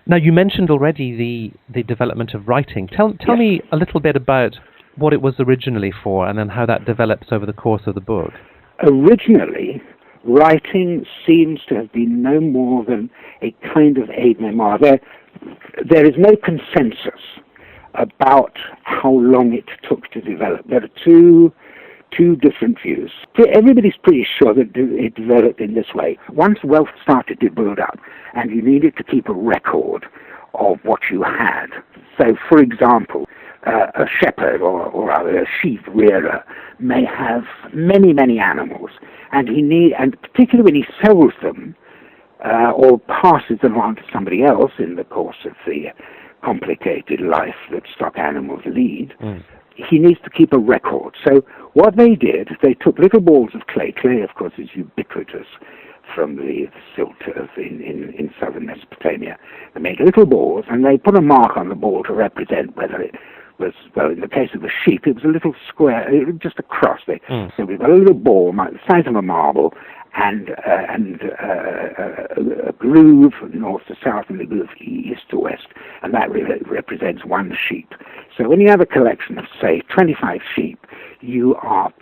Now, you mentioned already the development of writing. Tell Yes. me a little bit about what it was originally for and then how that develops over the course of the book. Originally, writing seems to have been no more than a kind of aid memoir. There is no consensus about how long it took to develop. There are two different views. Everybody's pretty sure that it developed in this way. Once wealth started to build up, and you needed to keep a record of what you had. So, for example, a shepherd or rather a sheep rearer may have many, many animals, and particularly when he sells them or passes them on to somebody else in the course of the complicated life that stock animals lead, he needs to keep a record. So what they did, they took little balls of clay. Clay, of course, is ubiquitous from the silt in southern Mesopotamia. They made little balls, and they put a mark on the ball to represent whether it was, well, in the case of the sheep, it was a little square, just a cross. So we've got a little ball, the size of a marble, and a groove north to south and a groove east to west, and that represents one sheep. So when you have a collection of, say, 25 sheep, you are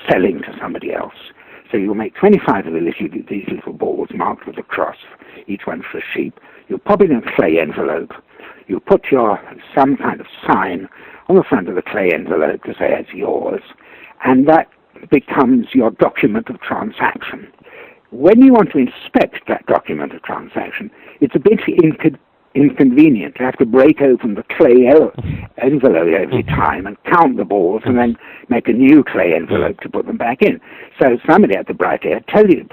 selling to somebody else. So you'll make 25 of these little balls marked with a cross, each one for a sheep. You'll pop it in a clay envelope. You'll put some kind of sign on the front of the clay envelope to say it's yours, and that becomes your document of transaction. When you want to inspect that document of transaction, it's a bit inconvenient to have to break open the clay envelope every time and count the balls and then make a new clay envelope to put them back in. So somebody had the bright idea, tell you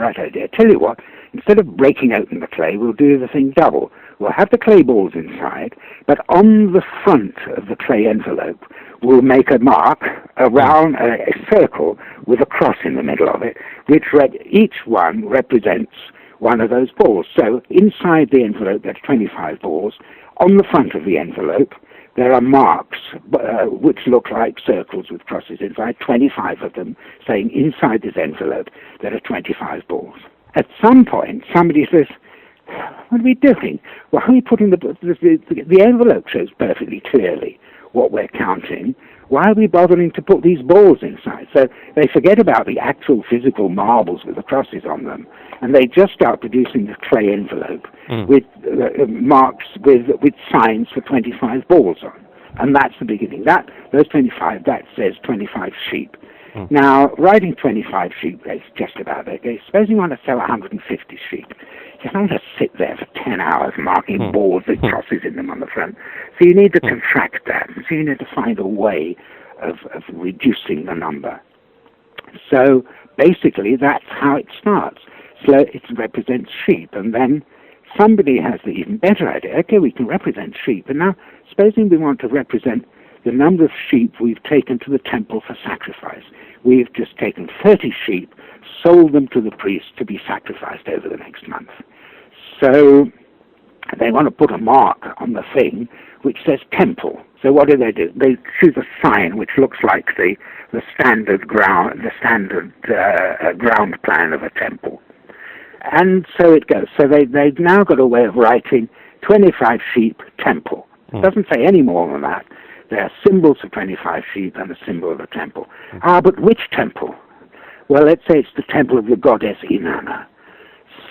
what, instead of breaking open the clay, we'll do the thing double. We'll have the clay balls inside, but on the front of the clay envelope, we'll make a mark around a circle with a cross in the middle of it, which each one represents one of those balls. So inside the envelope, there's 25 balls. On the front of the envelope, there are marks which look like circles with crosses inside, 25 of them, saying inside this envelope, there are 25 balls. At some point, somebody says, what are we doing? Why are we putting the envelope shows perfectly clearly what we're counting. Why are we bothering to put these balls inside? So they forget about the actual physical marbles with the crosses on them, and they just start producing the clay envelope with marks with signs for 25 balls on. And that's the beginning. Those 25, that says 25 sheep. Now, writing 25 sheep is just about okay. Suppose you want to sell 150 sheep. You don't have to sit there for 10 hours marking balls with crosses in them on the front. So you need to contract that. So you need to find a way of reducing the number. So basically, that's how it starts. So it represents sheep, and then somebody has the even better idea. Okay, we can represent sheep, and now supposing we want to represent the number of sheep we've taken to the temple for sacrifice. We've just taken 30 sheep, sold them to the priest to be sacrificed over the next month. So they want to put a mark on the thing which says temple. So what do? They choose a sign which looks like the standard ground plan of a temple. And so it goes. So they've now got a way of writing 25 sheep temple. It doesn't say any more than that. There are symbols of 25 sheep and a symbol of a temple. But which temple? Well, let's say it's the temple of the goddess Inanna.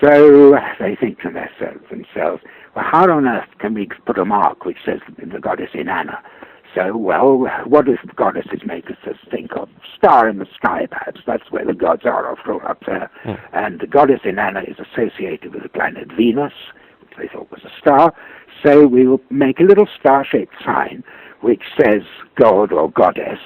So they think to themselves, well, how on earth can we put a mark which says the goddess Inanna? So, well, what does the goddesses make us think of? Star in the sky, perhaps. That's where the gods are, after all, up there. And the goddess Inanna is associated with the planet Venus, which they thought was a star. So we will make a little star-shaped sign which says god or goddess,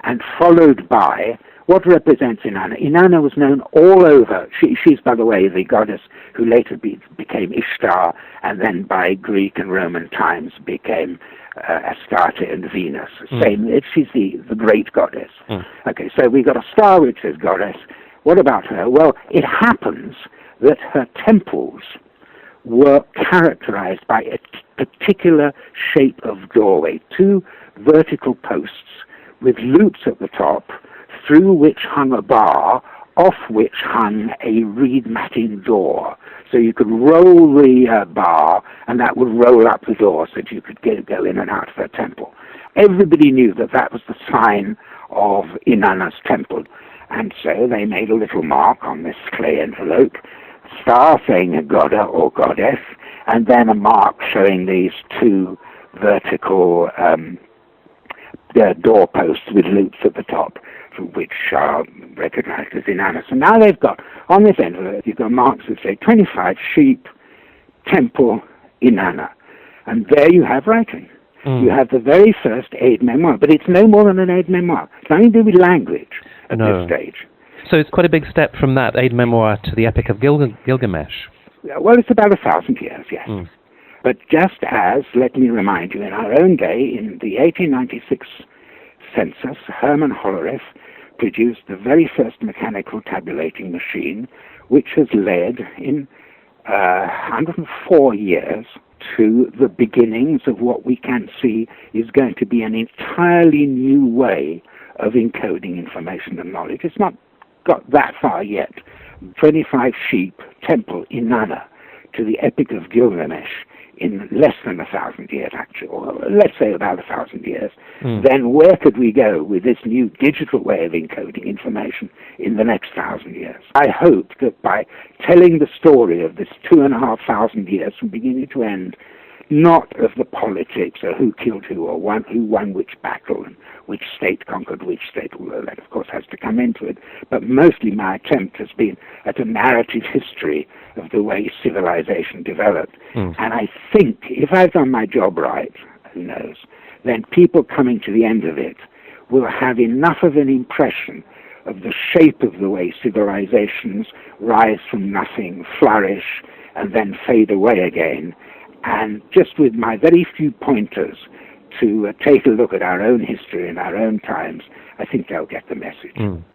and followed by what represents Inanna. Inanna was known all over. She's, by the way, the goddess who later became Ishtar, and then by Greek and Roman times became Astarte and Venus. She's the great goddess. Okay, so we got a star which says goddess. What about her? Well, it happens that her temples were characterized by a particular shape of doorway, two vertical posts with loops at the top, through which hung a bar off which hung a reed matting door. So you could roll the bar, and that would roll up the door so that you could go in and out of the temple. Everybody knew that that was the sign of Inanna's temple. And so they made a little mark on this clay envelope, star saying a god or goddess, and then a mark showing these two vertical doorposts with loops at the top, which are recognized as Inanna. So now they've got, on this envelope, you've got marks that say 25 sheep, temple, Inanna. And there you have writing. You have the very first aide-memoire, but it's no more than an aide-memoire. It's nothing to do with language at this stage. So it's quite a big step from that aide-memoire to the Epic of Gilgamesh. Well, it's about 1,000 years, yes. But just as, let me remind you, in our own day, in the 1896 census, Hermann Hollerith produced the very first mechanical tabulating machine, which has led in 104 years to the beginnings of what we can see is going to be an entirely new way of encoding information and knowledge. It's not got that far yet. 25 sheep, temple, Inanna, to the Epic of Gilgamesh in less than 1,000 years, actually, or let's say about 1,000 years. Then where could we go with this new digital way of encoding information in the next 1,000 years? I hope that by telling the story of this 2,500 years from beginning to end, not of the politics or who killed who or who won which battle and which state conquered which state, although that of course has to come into it, but mostly my attempt has been at a narrative history of the way civilization developed. And I think if I've done my job right, who knows, then people coming to the end of it will have enough of an impression of the shape of the way civilizations rise from nothing, flourish, and then fade away again. And just with my very few pointers to take a look at our own history and our own times, I think they'll get the message.